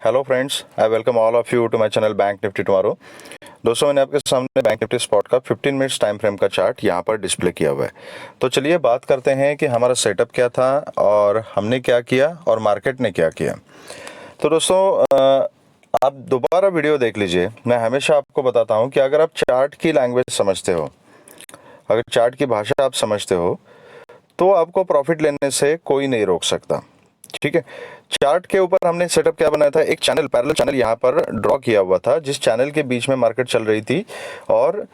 Hello friends, I welcome all of you to my channel Bank Nifty tomorrow. दोस्तों, मैंने आपके सामने बैंक निफ्टी स्पॉट का 15 मिनट्स टाइम फ्रेम का चार्ट यहाँ पर डिस्प्ले किया हुआ है। तो चलिए बात करते हैं कि हमारा सेटअप क्या था और हमने क्या किया और मार्केट ने क्या किया। तो दोस्तों, आप दोबारा वीडियो देख लीजिए। मैं हमेशा आपको बताता हूँ कि अगर आप चार्ट की लैंग्वेज समझते हो, अगर चार्ट की भाषा आप समझते हो, तो आपको प्रॉफिट लेने से कोई नहीं रोक सकता। ठीक है। चार्ट के ऊपर हमने सेटअप क्या बनाया था, एक चैनल, पैरेलल चैनल यहाँ पर ड्रॉ किया हुआ था, जिस चैनल के बीच में मार्केट चल रही थी। और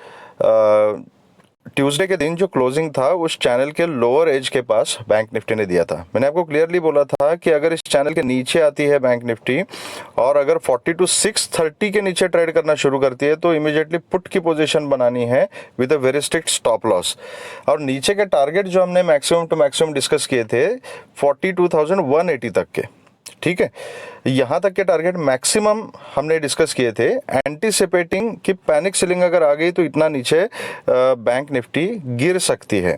ट्यूसडे के दिन जो क्लोजिंग था उस चैनल के लोअर एज के पास बैंक निफ्टी ने दिया था। मैंने आपको क्लियरली बोला था कि अगर इस चैनल के नीचे आती है बैंक निफ्टी और अगर 42,630 के नीचे ट्रेड करना शुरू करती है तो इमीडिएटली पुट की पोजीशन बनानी है with a very strict stop loss. और नीचे के टारगेट जो हमने मैक्सिमम टू मैक्सिमम डिस्कस किए थे 42,180 तक के, ठीक है, यहां तक के टारगेट मैक्सिमम हमने डिस्कस किए थे, एंटीसिपेटिंग कि पैनिक सेलिंग अगर आ गई तो इतना नीचे बैंक निफ्टी गिर सकती है।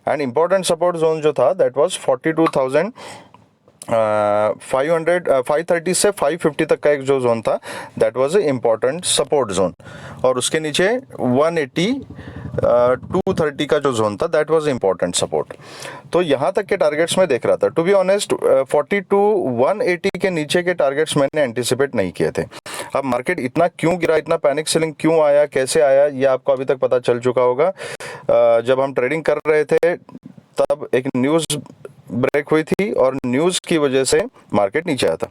एंड इंपॉर्टेंट सपोर्ट जोन जो था दैट वाज 530 से 550 तक का एक जो जोन था that was a important support zone. और उसके नीचे 180 230 का जो जोन था दैट वाज इंपॉर्टेंट सपोर्ट। तो यहाँ तक के टारगेट्स मैं देख रहा था। टू बी ऑनेस्ट, 180 के नीचे के टारगेट्स मैंने एंटिसिपेट नहीं किए थे। अब मार्केट इतना क्यों गिरा, इतना पैनिक सेलिंग क्यों आया, कैसे आया, ये आपको अभी तक पता चल चुका होगा। जब हम ट्रेडिंग कर रहे थे तब एक न्यूज़ ब्रेक हुई थी और न्यूज़ की वजह से मार्केट नीचे आया था।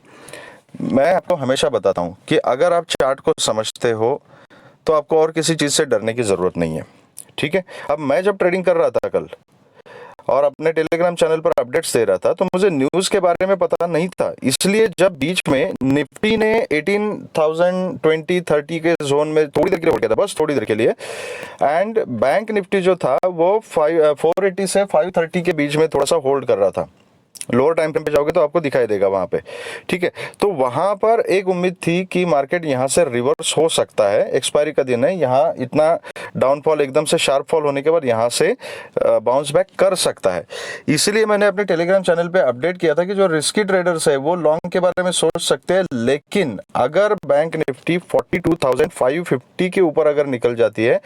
मैं आपको हमेशा बताता हूँ कि अगर आप चार्ट को समझते हो तो आपको और किसी चीज़ से डरने की ज़रूरत नहीं है। ठीक है। अब मैं जब ट्रेडिंग कर रहा था कल और अपने टेलीग्राम चैनल पर अपडेट्स दे रहा था तो मुझे न्यूज़ के बारे में पता नहीं था। इसलिए जब बीच में निफ्टी ने 18,020-30 के जोन में थोड़ी देर के लिए हो गया था, बस थोड़ी देर के लिए, एंड बैंक निफ्टी जो था वो 480 से 530 के बीच में थोड़ा सा होल्ड कर रहा था। लोअर टाइम फ्रेम पे जाओगे तो आपको दिखाई देगा वहां पे। ठीक है। तो वहां पर एक उम्मीद थी कि मार्केट यहां से रिवर्स हो सकता है, एक्सपायरी का दिन है, यहां इतना डाउनफॉल, एकदम से शार्प फॉल होने के बाद यहां से बाउंस बैक कर सकता है। इसलिए मैंने अपने टेलीग्राम चैनल पे अपडेट किया था कि जो रिस्की ट्रेडर्स है वो लॉन्ग के बारे में सोच सकते हैं, लेकिन अगर बैंक निफ्टी 42,550 के ऊपर अगर निकल जाती है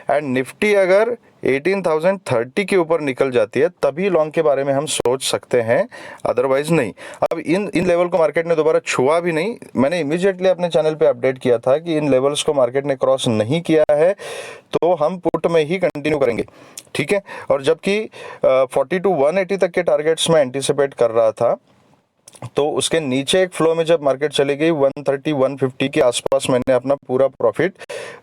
एंड निफ्टी अगर 18,030 के ऊपर निकल जाती है तभी लॉन्ग के बारे में हम सोच सकते हैं, अदरवाइज नहीं। अब इन लेवल को मार्केट ने दोबारा छुआ भी नहीं। मैंने इमीडिएटली अपने चैनल पे अपडेट किया था कि इन लेवल्स को मार्केट ने क्रॉस नहीं किया है तो हम पुट में ही कंटिन्यू करेंगे। ठीक है। और जबकि 42,180 तक के टारगेट्स में एंटिसिपेट कर रहा था तो उसके नीचे एक फ्लो में जब मार्केट चली गई 130-150 के आसपास मैंने अपना पूरा प्रॉफिट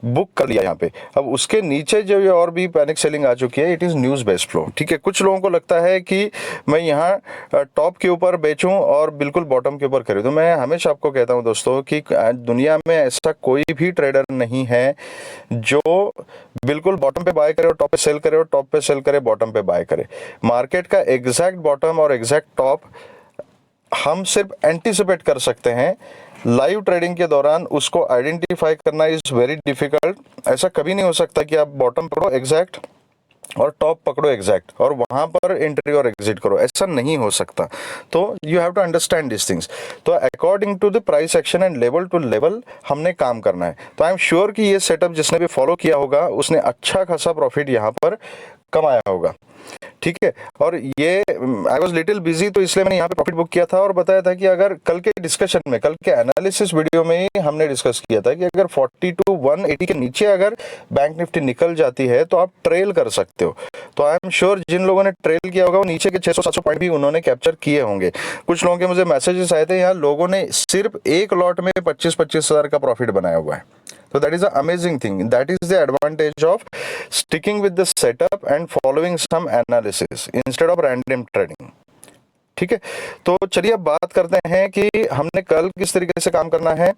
बुक कर लिया यहाँ पे। अब उसके नीचे जो ये और भी पैनिक सेलिंग आ चुकी है, it is news based flow. ठीक है। कुछ लोगों को लगता है कि मैं यहाँ टॉप के ऊपर बेचूं और बिल्कुल बॉटम के ऊपर खरीदूं। मैं हमेशा आपको कहता हूं दोस्तों कि दुनिया में ऐसा कोई भी ट्रेडर नहीं है जो बिल्कुल बॉटम पे बाय करे और टॉप पे सेल करे और टॉप पे सेल करे बॉटम पे बाय करे। मार्केट का एग्जैक्ट बॉटम और एग्जैक्ट टॉप हम सिर्फ एंटीसिपेट कर सकते हैं। लाइव ट्रेडिंग के दौरान उसको आइडेंटिफाई करना इज वेरी डिफिकल्ट। ऐसा कभी नहीं हो सकता कि आप बॉटम पकड़ो एग्जैक्ट और टॉप पकड़ो एग्जैक्ट और वहां पर एंट्री और एग्जिट करो, ऐसा नहीं हो सकता। तो you have to understand this things. तो according to the price action and level to level हमने काम करना है। तो आई एम श्योर कि ये सेटअप जिसने भी फॉलो किया होगा उसने अच्छा खासा प्रॉफिट यहाँ पर कमाया होगा। ठीक है। और ये आई वॉज लिटिल बिजी तो इसलिए मैंने यहाँ पे प्रॉफिट बुक किया था और बताया था कि अगर कल के डिस्कशन में, कल के एनालिसिस वीडियो में ही हमने डिस्कस किया था कि अगर 42,180 के नीचे अगर बैंक निफ्टी निकल जाती है तो आप ट्रेल कर सकते हो। तो आई एम श्योर जिन लोगों ने ट्रेल किया होगा वो नीचे के 600-700 पॉइंट भी उन्होंने कैप्चर किए होंगे। कुछ लोगों के मुझे मैसेजेस आए थे, यहाँ लोगों ने सिर्फ एक लॉट में 25-25 हज़ार का प्रॉफिट बनाया हुआ है। So that is an amazing thing. That is the advantage of sticking with the setup and following some analysis instead of random trading. ठीक है। तो चलिए अब बात करते हैं कि हमने कल किस तरीके से काम करना है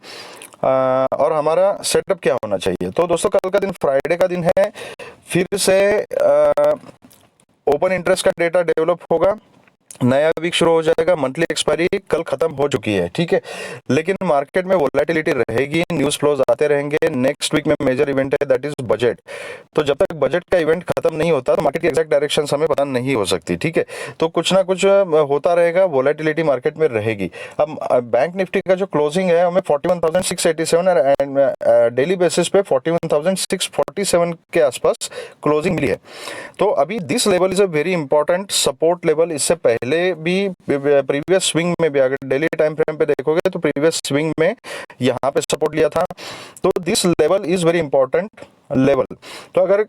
और हमारा सेटअप क्या होना चाहिए। तो दोस्तों, कल का दिन फ्राइडे का दिन है, फिर से ओपन इंटरेस्ट का डेटा डेवलप होगा नया वीक शुरू हो जाएगा, मंथली एक्सपायरी कल खत्म हो चुकी है, ठीक है। लेकिन मार्केट में वोलेटिलिटी रहेगी, न्यूज फ्लोज आते रहेंगे। नेक्स्ट वीक में मेजर इवेंट है, दैट इज बजट। तो जब तक बजट का इवेंट खत्म नहीं होता तो मार्केट की एग्जैक्ट डायरेक्शन हमें पता नहीं हो सकती, ठीक है। तो कुछ ना कुछ होता रहेगा, वोलेटिलिटी मार्केट में रहेगी। अब बैंक निफ्टी का जो क्लोजिंग है हमें 41,687 एंड डेली बेसिस पे 41,647 के आसपास क्लोजिंग मिली है। तो अभी this level is a very important support level. इससे पहले भी प्रीवियस स्विंग में भी अगर डेली टाइम फ्रेम पे देखोगे तो प्रीवियस स्विंग में यहाँ पे सपोर्ट लिया था। तो this level is very important level. तो अगर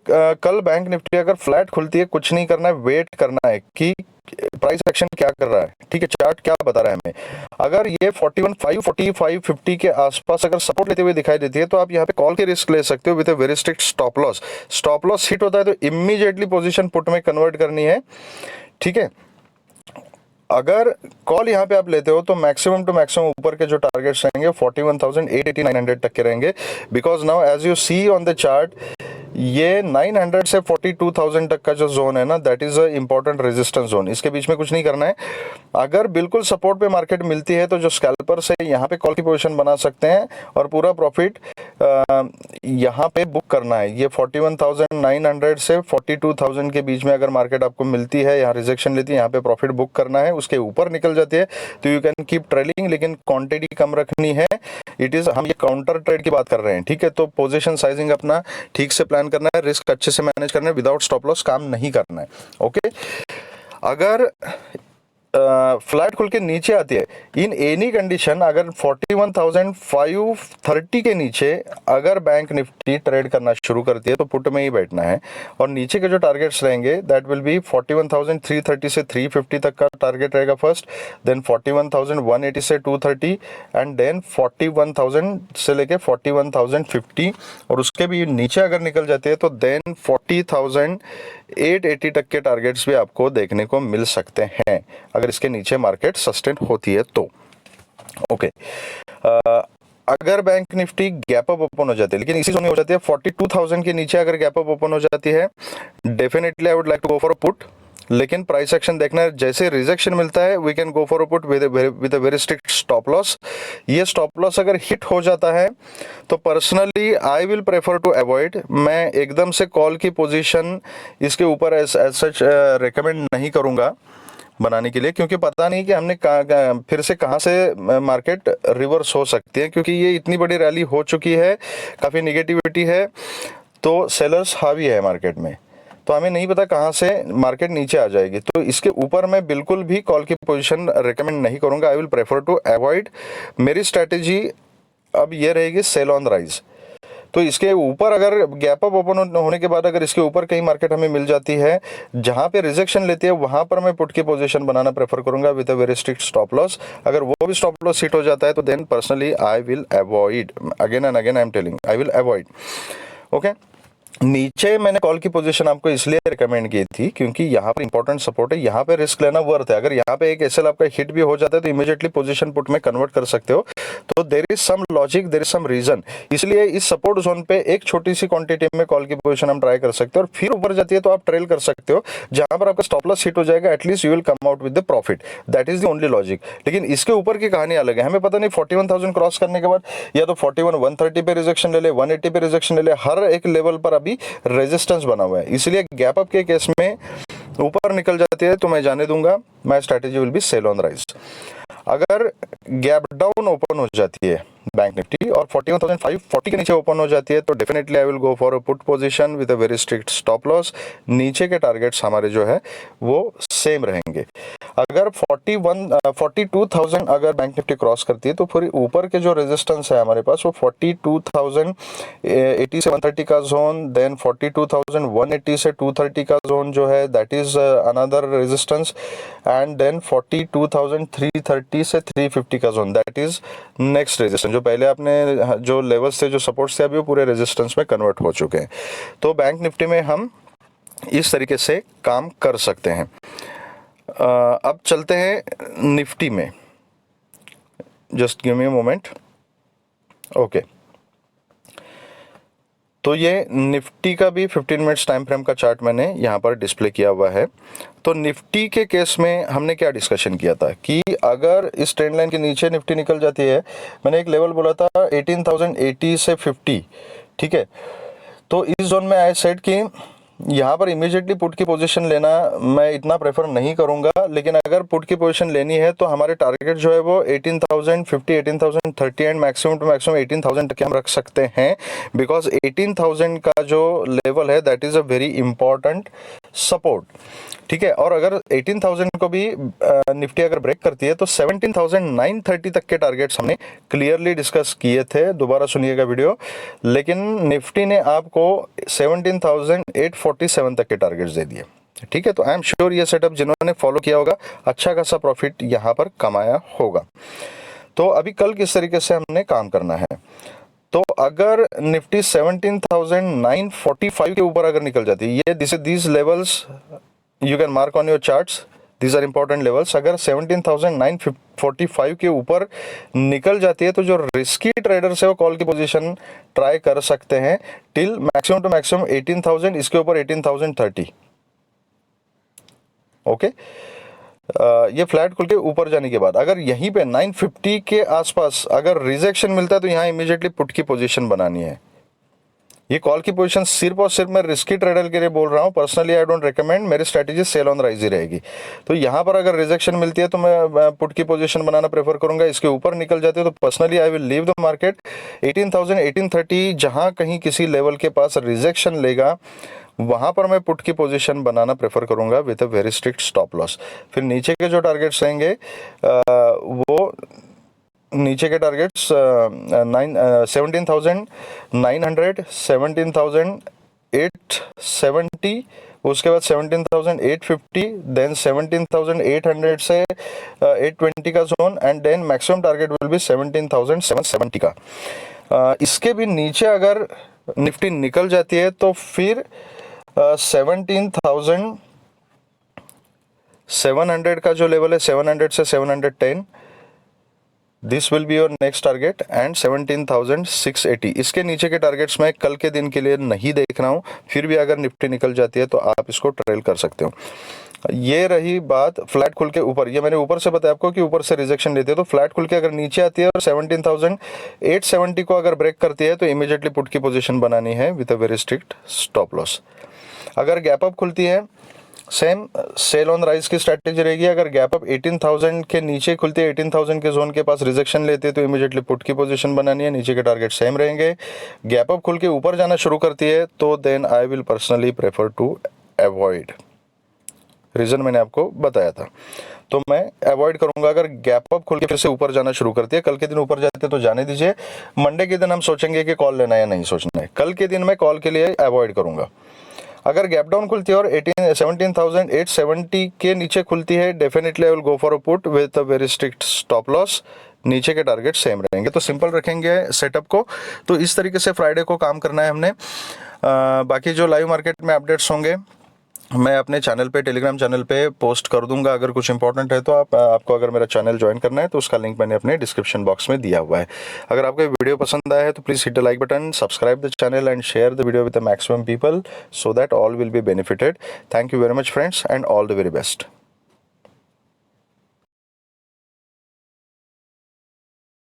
कल बैंक निफ्टी अगर फ्लैट खुलती है, कुछ नहीं करना है, वेट करना है कि प्राइस एक्शन क्या कर रहा है, ठीक है, चार्ट क्या बता रहा है हमें। अगर ये 41,540 4550 के आसपास अगर सपोर्ट लेते हुए दिखाई देती है तो आप यहाँ पे कॉल के रिस्क ले सकते हो with a very strict stop loss. Stop loss hit होता है तो इमीडिएटली पोजीशन पुट में कन्वर्ट करनी है, ठीक है। अगर कॉल यहाँ पे आप लेते हो तो मैक्सिमम टू मैक्सिमम ऊपर के जो टारगेट्स रहेंगे 41,880 900 तक के रहेंगे। Because now as you see on the chart, ये 900 से 42,000 तक का जो जोन है ना, that is a important resistance zone. इसके बीच में कुछ नहीं करना है। अगर बिल्कुल सपोर्ट पे मार्केट मिलती है तो जो स्कैल्पर्स है यहाँ पे कॉल की पोजीशन बना सकते हैं और पूरा प्रॉफिट यहाँ पे बुक करना है। ये 41,900 से 42,000 के बीच में अगर मार्केट आपको मिलती है, यहाँ रिजेक्शन लेती है, यहाँ पे प्रॉफिट बुक करना है। उसके ऊपर निकल जाती है तो यू कैन कीप ट्रेलिंग, लेकिन क्वांटिटी कम रखनी है। इट इज, हम ये काउंटर ट्रेड की बात कर रहे हैं, ठीक है। तो पोजीशन साइजिंग अपना ठीक से प्लान करना है, रिस्क अच्छे से मैनेज करना है, विदाउट स्टॉप लॉस काम नहीं करना है, ओके। अगर फ्लैट खुल के नीचे आती है इन एनी कंडीशन, अगर 41,530 के नीचे अगर बैंक निफ्टी ट्रेड करना शुरू करती है तो पुट में ही बैठना है। और नीचे के जो टारगेट्स रहेंगे दैट विल बी 41,330 से 350 तक का टारगेट रहेगा फर्स्ट, देन 41,180 से 230 एंड देन 41,000 से लेके 41,050। और उसके भी नीचे अगर निकल जाते हैं तो देन 40,880 तक के टारगेट्स भी आपको देखने को मिल सकते हैं अगर इसके नीचे मार्केट सस्टेन होती है तो, ओके। अगर bank Nifty gap up open हो जाती है, लेकिन इसी जोन में हो जाती है 42,000 के नीचे अगर गैप अप ओपन हो जाती है, definitely I would like to go for a put. लेकिन प्राइस एक्शन देखना है, जैसे रिजेक्शन मिलता है we can go for a put with a very strict stop loss. ये स्टॉप लॉस अगर हिट हो जाता है तो personally I will prefer to avoid. मैं एकदम से कॉल की पोजीशन इसके ऊपर एज सच रिकमेंड नहीं करूंगा बनाने के लिए, क्योंकि पता नहीं कि हमने फिर से कहां से मार्केट रिवर्स हो सकती है, क्योंकि ये इतनी बड़ी रैली हो चुकी है, काफ़ी निगेटिविटी है, तो सेलर्स हावी है मार्केट में। तो हमें नहीं पता कहां से मार्केट नीचे आ जाएगी। तो इसके ऊपर मैं बिल्कुल भी कॉल की पोजीशन रिकमेंड नहीं करूंगा। I will prefer to avoid. मेरी स्ट्रैटेजी अब ये रहेगी सेल ऑन राइज। तो इसके ऊपर अगर गैप अप ओपन होने के बाद अगर इसके ऊपर कहीं मार्केट हमें मिल जाती है जहां पे रिजेक्शन लेती है, वहां पर मैं पुट की पोजीशन बनाना प्रेफर करूंगा with a very strict stop loss. अगर वो भी स्टॉप लॉस हिट हो जाता है तो then personally I will avoid, again and again I am telling, I will avoid, okay. नीचे मैंने कॉल की पोजीशन आपको इसलिए रिकमेंड की थी क्योंकि यहाँ पर इंपॉर्टेंट सपोर्ट है, यहाँ पे रिस्क लेना वर्थ है। अगर यहाँ पे एक एसएल आपका हिट भी हो जाता है तो इमीडिएटली पोजीशन पुट में कन्वर्ट कर सकते हो। तो there is some logic, there is some reason. इसलिए इस सपोर्ट जोन पे एक छोटी सी क्वांटिटी में कॉल की पोजीशन हम ट्राई कर सकते हो और फिर ऊपर जाती है तो आप ट्रेल कर सकते हो। जहां पर आपका स्टॉप लॉस हिट हो जाएगा at least you will come out with the profit, that is the only logic. लेकिन इसके ऊपर की कहानी अलग है। हमें पता नहीं 41,000 क्रॉस करने के बाद या तो 41,130 पे रिजेक्शन ले ले, 180 पे रिजेक्शन ले ले, हर एक लेवल पर अभी रेजिस्टेंस बना हुआ है। इसलिए गैप अप के केस में ऊपर निकल जाती है तो मैं जाने दूंगा, my strategy will be sell on rise. अगर गैप डाउन ओपन हो जाती है बैंक निफ्टी और 41,540 के नीचे ओपन हो जाती है तो definitely I will go for a put position with a very strict stop loss. नीचे के टारगेट्स हमारे जो है वो सेम रहेंगे। अगर 42,000 अगर बैंक निफ्टी क्रॉस करती है तो फिर ऊपर के जो रेजिस्टेंस है हमारे पास वो 42,080 से 130 का जोन, देन 42,180 से 230 का जोन जो है that is another resistance, and then 42,330 से 350 का zone that is next resistance. जो पहले आपने जो लेवल्स थे, जो सपोर्ट्स थे, अभी वो पूरे रेजिस्टेंस में कन्वर्ट हो चुके हैं। तो बैंक निफ्टी में हम इस तरीके से काम कर सकते हैं। अब चलते हैं निफ्टी में, just give me a moment, okay. तो ये निफ्टी का भी 15 मिनट्स टाइम फ्रेम का चार्ट मैंने यहाँ पर डिस्प्ले किया हुआ है। तो निफ्टी के केस में हमने क्या डिस्कशन किया था कि अगर इस ट्रेंड लाइन के नीचे निफ्टी निकल जाती है, मैंने एक लेवल बोला था 18,080 से 50, ठीक है। तो इस जोन में आई सेड कि यहाँ पर इमीडिएटली पुट की पोजीशन लेना मैं इतना प्रेफर नहीं करूँगा, लेकिन अगर पुट की पोजीशन लेनी है तो हमारे टारगेट जो है वो 18,050, 18,030 एंड मैक्सिमम टू मैक्सिमम 18,000 तक हम रख सकते हैं, बिकॉज 18,000 का जो लेवल है that is a very important support, ठीक है। और अगर 18,000 को भी निफ्टी अगर ब्रेक करती है तो 17,930 तक के टारगेट्स हमने क्लियरली डिस्कस किए थे, दोबारा सुनिएगा वीडियो। लेकिन निफ्टी ने आपको 17,847 तक के टारगेट्स दे दिए, ठीक है। तो आई एम श्योर ये सेटअप जिन्होंने फॉलो किया होगा अच्छा खासा प्रॉफिट यहाँ पर कमाया होगा। तो अभी कल किस तरीके से हमने काम करना है, तो अगर निफ्टी 17,945 के ऊपर अगर निकल जाती है, ये these levels you can mark on your charts, these are important levels. अगर 17,945 के ऊपर निकल जाती है तो जो रिस्की ट्रेडर्स है वो कॉल की पोजीशन ट्राई कर सकते हैं टिल मैक्सिमम टू मैक्सिमम 18,000, इसके ऊपर 18,030, ओके। ये फ्लैट खुल के ऊपर जाने के बाद अगर यहीं पे 950 के आसपास अगर रिजेक्शन मिलता है तो यहाँ इमीडिएटली पुट की पोजीशन बनानी है। ये कॉल की पोजीशन सिर्फ और सिर्फ मैं रिस्की ट्रेडर के लिए बोल रहा हूँ, पर्सनली आई डोंट रिकमेंड, मेरी स्ट्रैटेजी सेल ऑन राइज ही रहेगी। तो यहाँ पर अगर रिजेक्शन मिलती है तो मैं पुट की पोजीशन बनाना प्रेफर करूंगा, इसके ऊपर निकल जाती है तो personally I will leave the market. 18,000, 1830 जहाँ कहीं किसी लेवल के पास रिजेक्शन लेगा वहां पर मैं पुट की पोजीशन बनाना प्रेफर करूंगा with a very strict stop loss. फिर नीचे के जो टारगेट्स रहेंगे वो नीचे के टारगेट्स 17,900, 17,870, उसके बाद 17,850, देन 17,800 से 820 का zone, and then maximum target will be 17,770 का। इसके भी नीचे अगर निफ्टी निकल जाती है तो फिर 17,700 का जो लेवल है 700 से 710, this will be your next target, and 17,680। इसके नीचे के टारगेट्स मैं कल के दिन के लिए नहीं देख रहा हूँ, फिर भी अगर निफ्टी निकल जाती है तो आप इसको ट्रेल कर सकते हो। ये रही बात फ्लैट खुल के ऊपर, ये मैंने ऊपर से बताया आपको कि ऊपर से रिजेक्शन लेते हैं, तो फ्लैट खुल के अगर नीचे आती है और 17,870 को अगर ब्रेक करती है तो इमीडिएटली पुट की पोजीशन बनानी है with a very strict stop loss. अगर गैप अप खुलती है सेम सेल ऑन राइज की स्ट्रैटेजी रहेगी। अगर गैप अप 18,000 के नीचे खुलती है, 18,000 के जोन के पास रिजेक्शन लेते हैं तो इमीडिएटली पुट की पोजीशन बनानी है, नीचे के टारगेट सेम रहेंगे। गैप अप खुल के ऊपर जाना शुरू करती है तो then I will personally prefer to avoid, reason मैंने आपको बताया था, तो मैं अवॉइड करूंगा। अगर गैप अप खुल के फिर से ऊपर जाना शुरू करती है, कल के दिन ऊपर जाते तो जाने दीजिए, मंडे के दिन हम सोचेंगे कि कॉल लेना है या नहीं सोचना है। कल के दिन मैं कॉल के लिए अवॉइड करूंगा। अगर गैप डाउन खुलती है और 17,870 के नीचे खुलती है, definitely I will go for a put with a very strict stop loss, नीचे के टारगेट सेम रहेंगे। तो सिंपल रखेंगे सेटअप को, तो इस तरीके से फ्राइडे को काम करना है हमने। बाकी जो लाइव मार्केट में अपडेट्स होंगे मैं अपने चैनल पे, टेलीग्राम चैनल पे पोस्ट कर दूंगा। अगर कुछ इंपॉर्टेंट है तो आपको अगर मेरा चैनल ज्वाइन करना है तो उसका लिंक मैंने अपने डिस्क्रिप्शन बॉक्स में दिया हुआ है। अगर आपको वीडियो पसंद आया है तो please hit the like button, subscribe the channel and share the video with the maximum people so that all will be benefited. Thank you very much friends and all the very best.